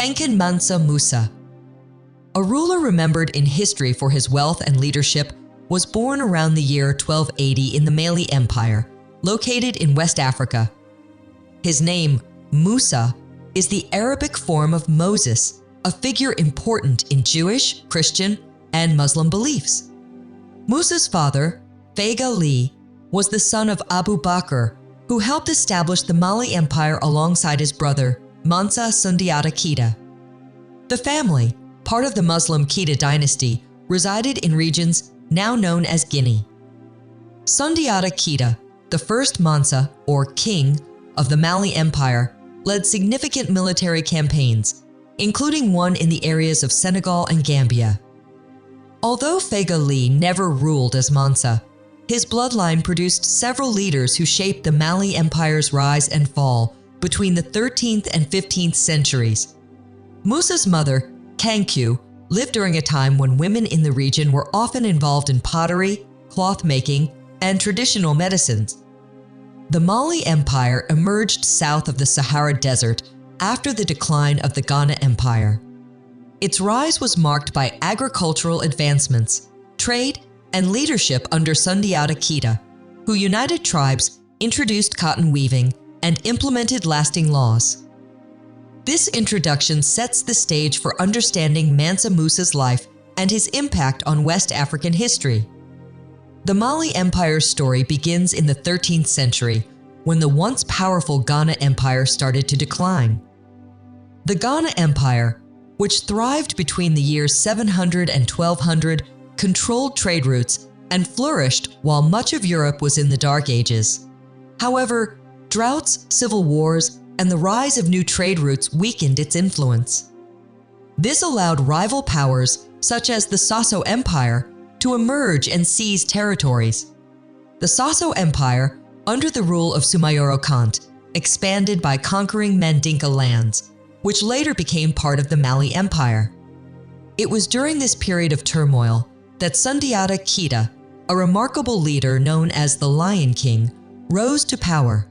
Kankan Mansa Musa. A ruler remembered in history for his wealth and leadership, was born around the year 1280 in the Mali Empire, located in West Africa. His name, Musa, is the Arabic form of Moses, a figure important in Jewish, Christian, and Muslim beliefs. Musa's father, Fega Li, was the son of Abu Bakr, who helped establish the Mali Empire alongside his brother, Mansa Sundiata Keita. The family, part of the Muslim Keita dynasty, resided in regions now known as Guinea. Sundiata Keita, the first Mansa, or king, of the Mali Empire, led significant military campaigns, including one in the areas of Senegal and Gambia. Although Fega Li never ruled as Mansa, his bloodline produced several leaders who shaped the Mali Empire's rise and fall between the 13th and 15th centuries. Musa's mother, Kanku, lived during a time when women in the region were often involved in pottery, cloth making, and traditional medicines. The Mali Empire emerged south of the Sahara Desert after the decline of the Ghana Empire. Its rise was marked by agricultural advancements, trade, and leadership under Sundiata Keita, who united tribes, introduced cotton weaving, and implemented lasting laws. This introduction sets the stage for understanding Mansa Musa's life and his impact on West African history. The Mali Empire's story begins in the 13th century, when the once powerful Ghana Empire started to decline. The Ghana Empire, which thrived between the years 700 and 1200, controlled trade routes and flourished while much of Europe was in the Dark Ages. However, droughts, civil wars, and the rise of new trade routes weakened its influence. This allowed rival powers, such as the Sasso Empire, to emerge and seize territories. The Sasso Empire, under the rule of Sumayoro Kant, expanded by conquering Mandinka lands, which later became part of the Mali Empire. It was during this period of turmoil that Sundiata Keita, a remarkable leader known as the Lion King, rose to power.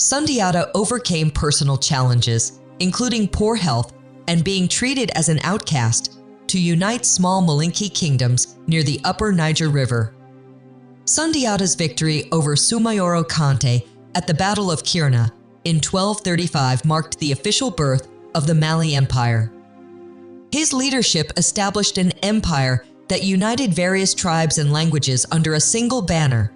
Sundiata overcame personal challenges, including poor health and being treated as an outcast, to unite small Malinke kingdoms near the upper Niger River. Sundiata's victory over Sumayoro Kante at the Battle of Kirna in 1235 marked the official birth of the Mali Empire. His leadership established an empire that united various tribes and languages under a single banner.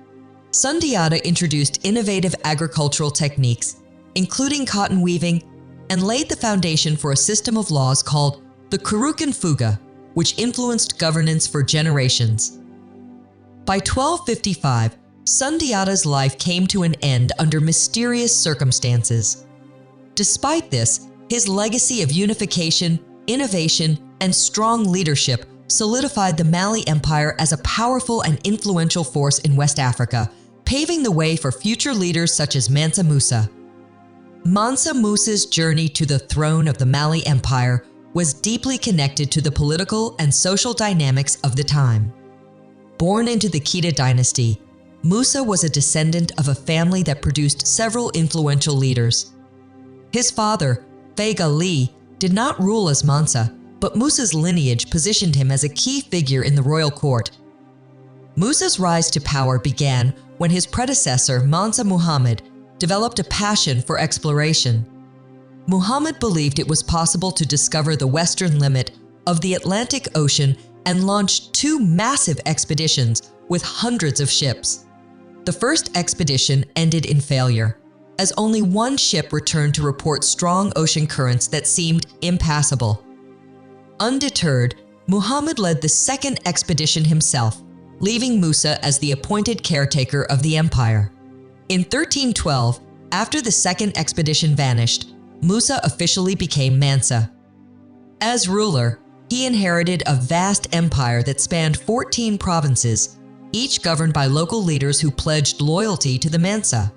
Sundiata introduced innovative agricultural techniques, including cotton weaving, and laid the foundation for a system of laws called the Kurukan Fuga, which influenced governance for generations. By 1255, Sundiata's life came to an end under mysterious circumstances. Despite this, his legacy of unification, innovation, and strong leadership solidified the Mali Empire as a powerful and influential force in West Africa, paving the way for future leaders such as Mansa Musa. Mansa Musa's journey to the throne of the Mali Empire was deeply connected to the political and social dynamics of the time. Born into the Keita dynasty, Musa was a descendant of a family that produced several influential leaders. His father, Fega Li, did not rule as Mansa, but Musa's lineage positioned him as a key figure in the royal court. Musa's rise to power began when his predecessor, Mansa Muhammad, developed a passion for exploration. Muhammad believed it was possible to discover the western limit of the Atlantic Ocean and launched two massive expeditions with hundreds of ships. The first expedition ended in failure, as only one ship returned to report strong ocean currents that seemed impassable. Undeterred, Muhammad led the second expedition himself, leaving Musa as the appointed caretaker of the empire. In 1312, after the second expedition vanished, Musa officially became Mansa. As ruler, he inherited a vast empire that spanned 14 provinces, each governed by local leaders who pledged loyalty to the Mansa.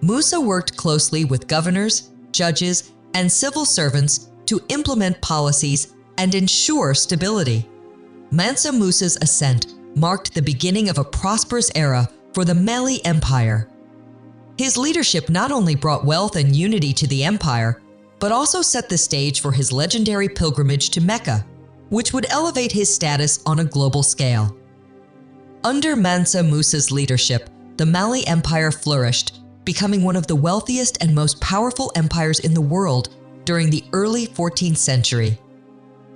Musa worked closely with governors, judges, and civil servants to implement policies and ensure stability. Mansa Musa's ascent marked the beginning of a prosperous era for the Mali Empire. His leadership not only brought wealth and unity to the empire, but also set the stage for his legendary pilgrimage to Mecca, which would elevate his status on a global scale. Under Mansa Musa's leadership, the Mali Empire flourished, becoming one of the wealthiest and most powerful empires in the world during the early 14th century.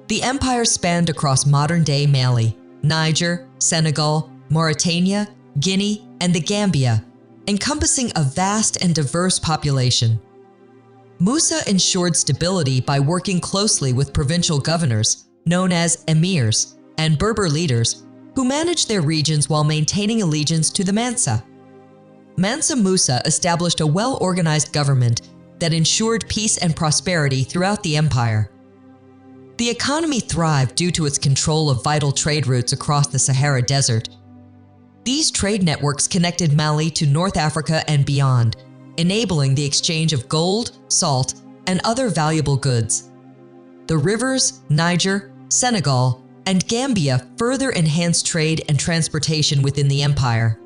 The empire spanned across modern-day Mali, Niger, Senegal, Mauritania, Guinea, and the Gambia, encompassing a vast and diverse population. Musa ensured stability by working closely with provincial governors, known as emirs, and Berber leaders, who managed their regions while maintaining allegiance to the Mansa. Mansa Musa established a well-organized government that ensured peace and prosperity throughout the empire. The economy thrived due to its control of vital trade routes across the Sahara Desert. These trade networks connected Mali to North Africa and beyond, enabling the exchange of gold, salt, and other valuable goods. The rivers, Niger, Senegal, and Gambia further enhanced trade and transportation within the empire.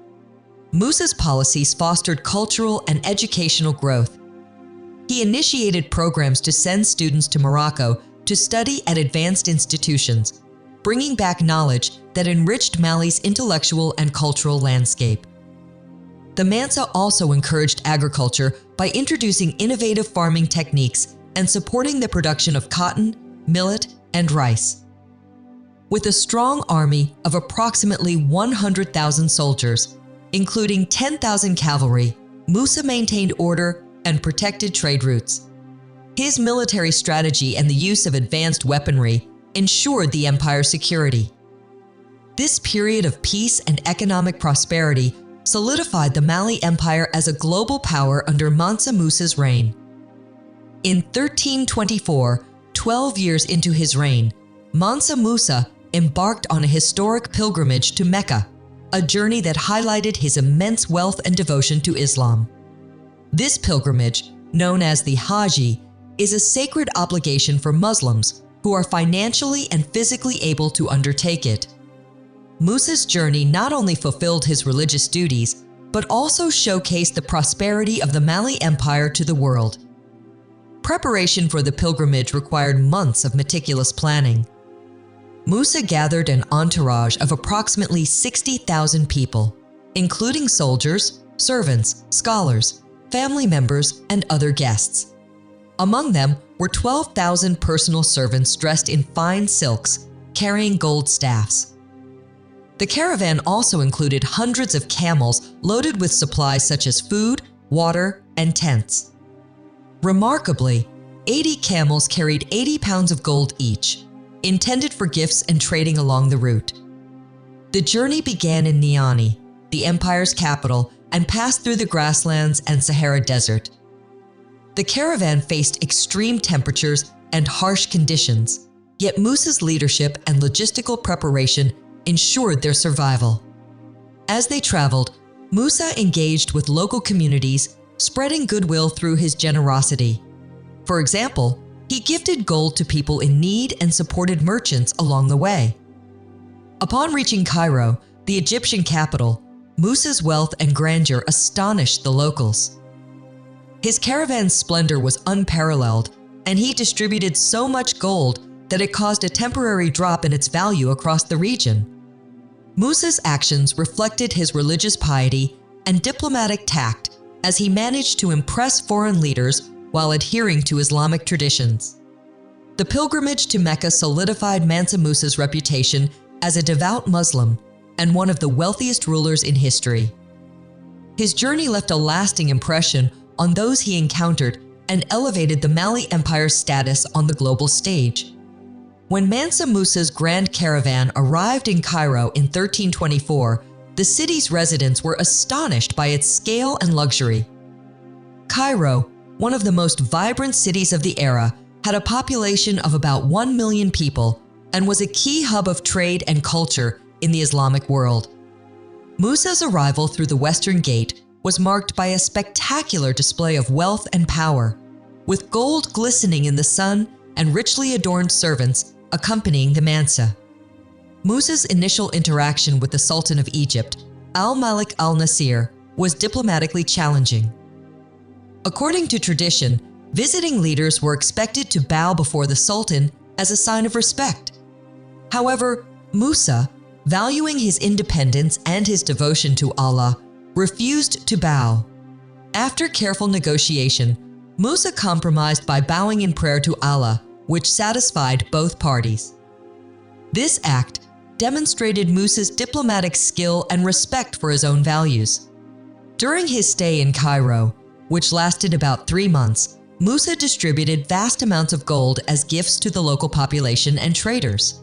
Musa's policies fostered cultural and educational growth. He initiated programs to send students to Morocco to study at advanced institutions, bringing back knowledge that enriched Mali's intellectual and cultural landscape. The Mansa also encouraged agriculture by introducing innovative farming techniques and supporting the production of cotton, millet, and rice. With a strong army of approximately 100,000 soldiers, including 10,000 cavalry, Musa maintained order and protected trade routes. His military strategy and the use of advanced weaponry ensured the empire's security. This period of peace and economic prosperity solidified the Mali Empire as a global power under Mansa Musa's reign. In 1324, 12 years into his reign, Mansa Musa embarked on a historic pilgrimage to Mecca, a journey that highlighted his immense wealth and devotion to Islam. This pilgrimage, known as the Hajj, is a sacred obligation for Muslims who are financially and physically able to undertake it. Musa's journey not only fulfilled his religious duties, but also showcased the prosperity of the Mali Empire to the world. Preparation for the pilgrimage required months of meticulous planning. Musa gathered an entourage of approximately 60,000 people, including soldiers, servants, scholars, family members, and other guests. Among them were 12,000 personal servants dressed in fine silks, carrying gold staffs. The caravan also included hundreds of camels loaded with supplies such as food, water, and tents. Remarkably, 80 camels carried 80 pounds of gold each, intended for gifts and trading along the route. The journey began in Niani, the empire's capital, and passed through the grasslands and Sahara Desert. The caravan faced extreme temperatures and harsh conditions, yet Musa's leadership and logistical preparation ensured their survival. As they traveled, Musa engaged with local communities, spreading goodwill through his generosity. For example, he gifted gold to people in need and supported merchants along the way. Upon reaching Cairo, the Egyptian capital, Musa's wealth and grandeur astonished the locals. His caravan's splendor was unparalleled, and he distributed so much gold that it caused a temporary drop in its value across the region. Musa's actions reflected his religious piety and diplomatic tact as he managed to impress foreign leaders while adhering to Islamic traditions. The pilgrimage to Mecca solidified Mansa Musa's reputation as a devout Muslim and one of the wealthiest rulers in history. His journey left a lasting impression on those he encountered and elevated the Mali Empire's status on the global stage. When Mansa Musa's grand caravan arrived in Cairo in 1324, the city's residents were astonished by its scale and luxury. Cairo, one of the most vibrant cities of the era, had a population of about 1 million people and was a key hub of trade and culture in the Islamic world. Musa's arrival through the Western Gate was marked by a spectacular display of wealth and power, with gold glistening in the sun and richly adorned servants accompanying the Mansa. Musa's initial interaction with the Sultan of Egypt, Al-Malik al-Nasir, was diplomatically challenging. According to tradition, Visiting leaders were expected to bow before the Sultan as a sign of respect. However, Musa, valuing his independence and his devotion to Allah, refused to bow. After careful negotiation, Musa compromised by bowing in prayer to Allah, which satisfied both parties. This act demonstrated Musa's diplomatic skill and respect for his own values. During his stay in Cairo, which lasted about 3 months, Musa distributed vast amounts of gold as gifts to the local population and traders.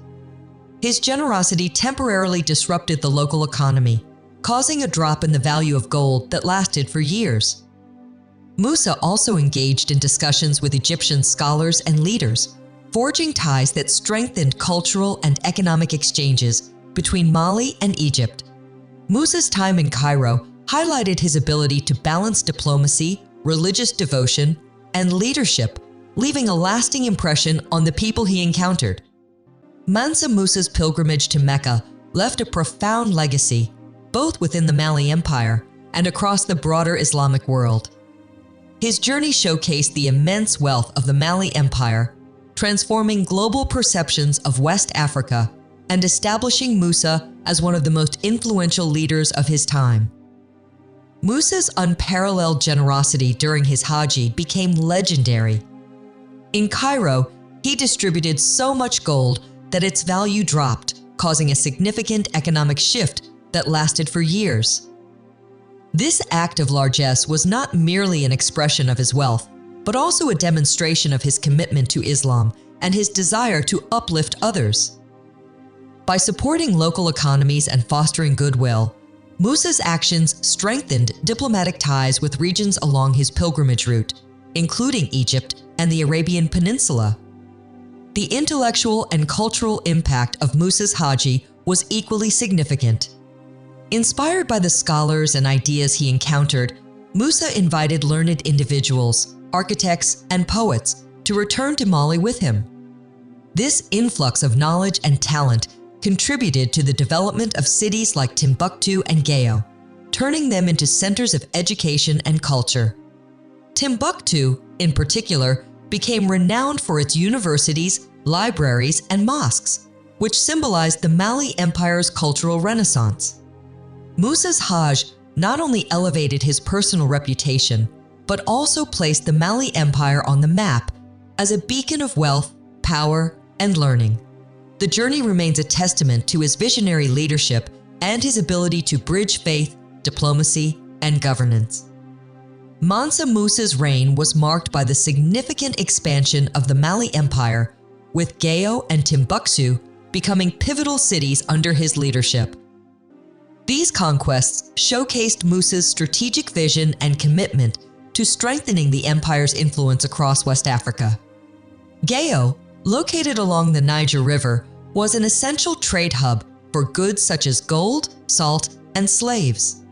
His generosity temporarily disrupted the local economy, causing a drop in the value of gold that lasted for years. Musa also engaged in discussions with Egyptian scholars and leaders, forging ties that strengthened cultural and economic exchanges between Mali and Egypt. Musa's time in Cairo highlighted his ability to balance diplomacy, religious devotion, and leadership, leaving a lasting impression on the people he encountered. Mansa Musa's pilgrimage to Mecca left a profound legacy, both within the Mali Empire and across the broader Islamic world. His journey showcased the immense wealth of the Mali Empire, transforming global perceptions of West Africa and establishing Musa as one of the most influential leaders of his time. Musa's unparalleled generosity during his Hajj became legendary. In Cairo, he distributed so much gold that its value dropped, causing a significant economic shift that lasted for years. This act of largesse was not merely an expression of his wealth, but also a demonstration of his commitment to Islam and his desire to uplift others. By supporting local economies and fostering goodwill, Musa's actions strengthened diplomatic ties with regions along his pilgrimage route, including Egypt and the Arabian Peninsula. The intellectual and cultural impact of Musa's Hajj was equally significant. Inspired by the scholars and ideas he encountered, Musa invited learned individuals, architects, and poets to return to Mali with him. This influx of knowledge and talent contributed to the development of cities like Timbuktu and Gao, turning them into centers of education and culture. Timbuktu, in particular, became renowned for its universities, libraries, and mosques, which symbolized the Mali Empire's cultural renaissance. Musa's Hajj not only elevated his personal reputation, but also placed the Mali Empire on the map as a beacon of wealth, power, and learning. The journey remains a testament to his visionary leadership and his ability to bridge faith, diplomacy, and governance. Mansa Musa's reign was marked by the significant expansion of the Mali Empire, with Gao and Timbuktu becoming pivotal cities under his leadership. These conquests showcased Musa's strategic vision and commitment to strengthening the empire's influence across West Africa. Gao, located along the Niger River, was an essential trade hub for goods such as gold, salt, and slaves.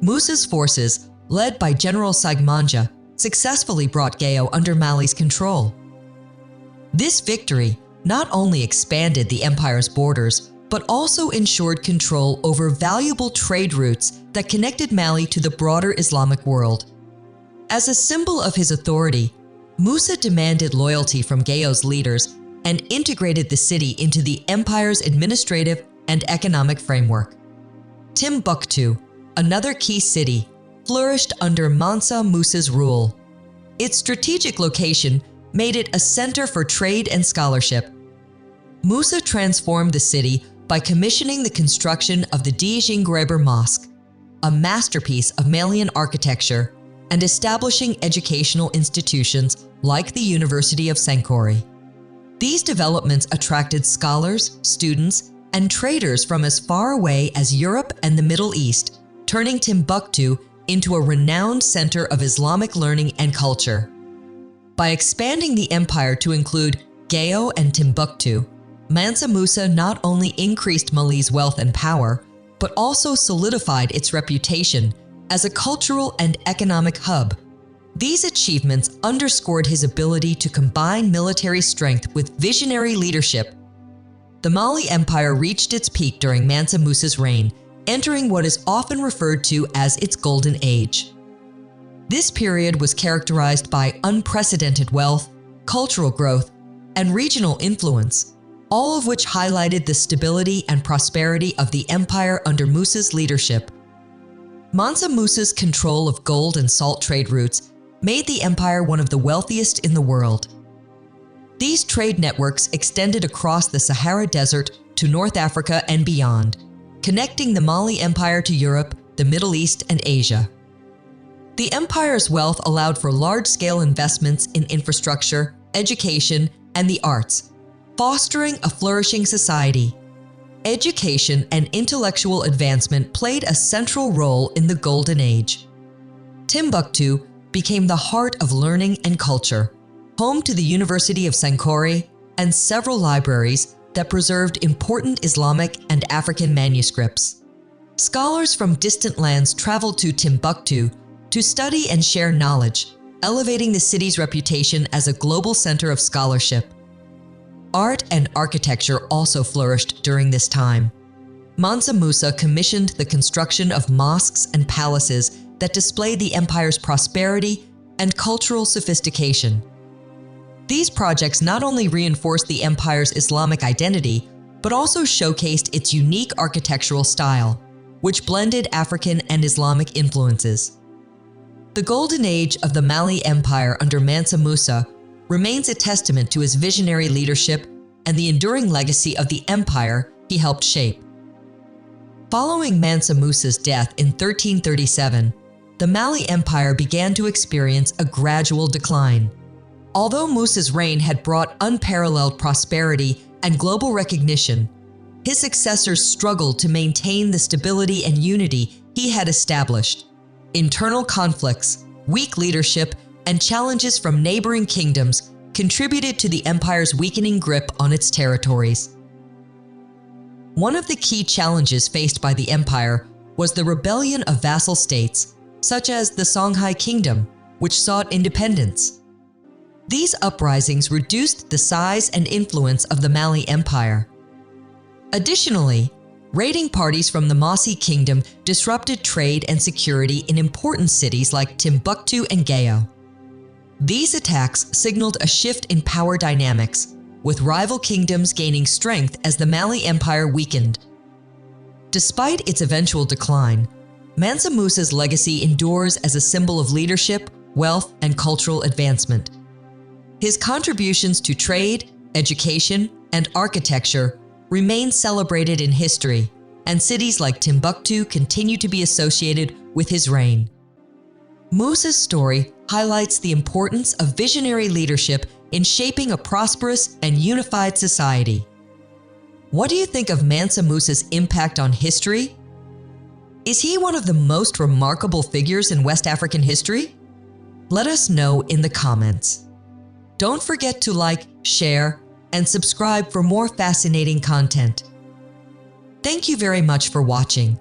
Musa's forces, led by General Sagmanja, successfully brought Gao under Mali's control. This victory not only expanded the empire's borders, but also ensured control over valuable trade routes that connected Mali to the broader Islamic world. As a symbol of his authority, Musa demanded loyalty from Gao's leaders and integrated the city into the empire's administrative and economic framework. Timbuktu, another key city, flourished under Mansa Musa's rule. Its strategic location made it a center for trade and scholarship. Musa transformed the city by commissioning the construction of the Diejingreber Mosque, a masterpiece of Malian architecture, and establishing educational institutions like the University of Sankore. These developments attracted scholars, students, and traders from as far away as Europe and the Middle East, turning Timbuktu into a renowned center of Islamic learning and culture. By expanding the empire to include Gao and Timbuktu, Mansa Musa not only increased Mali's wealth and power, but also solidified its reputation as a cultural and economic hub. These achievements underscored his ability to combine military strength with visionary leadership. The Mali Empire reached its peak during Mansa Musa's reign, entering what is often referred to as its Golden Age. This period was characterized by unprecedented wealth, cultural growth, and regional influence, all of which highlighted the stability and prosperity of the empire under Musa's leadership. Mansa Musa's control of gold and salt trade routes made the empire one of the wealthiest in the world. These trade networks extended across the Sahara Desert to North Africa and beyond, connecting the Mali Empire to Europe, the Middle East, and Asia. The empire's wealth allowed for large-scale investments in infrastructure, education, and the arts, fostering a flourishing society. Education and intellectual advancement played a central role in the Golden Age. Timbuktu became the heart of learning and culture, home to the University of Sankore and several libraries that preserved important Islamic and African manuscripts. Scholars from distant lands traveled to Timbuktu to study and share knowledge, elevating the city's reputation as a global center of scholarship. Art and architecture also flourished during this time. Mansa Musa commissioned the construction of mosques and palaces that displayed the empire's prosperity and cultural sophistication. These projects not only reinforced the empire's Islamic identity, but also showcased its unique architectural style, which blended African and Islamic influences. The Golden Age of the Mali Empire under Mansa Musa remains a testament to his visionary leadership and the enduring legacy of the empire he helped shape. Following Mansa Musa's death in 1337, the Mali Empire began to experience a gradual decline. Although Musa's reign had brought unparalleled prosperity and global recognition, his successors struggled to maintain the stability and unity he had established. Internal conflicts, weak leadership, and challenges from neighboring kingdoms contributed to the empire's weakening grip on its territories. One of the key challenges faced by the empire was the rebellion of vassal states, such as the Songhai Kingdom, which sought independence. These uprisings reduced the size and influence of the Mali Empire. Additionally, raiding parties from the Mossi Kingdom disrupted trade and security in important cities like Timbuktu and Gao. These attacks signaled a shift in power dynamics, with rival kingdoms gaining strength as the Mali Empire weakened. Despite its eventual decline, Mansa Musa's legacy endures as a symbol of leadership, wealth, and cultural advancement. His contributions to trade, education, and architecture remain celebrated in history, and cities like Timbuktu continue to be associated with his reign. Musa's story highlights the importance of visionary leadership in shaping a prosperous and unified society. What do you think of Mansa Musa's impact on history? Is he one of the most remarkable figures in West African history? Let us know in the comments. Don't forget to like, share, and subscribe for more fascinating content. Thank you very much for watching.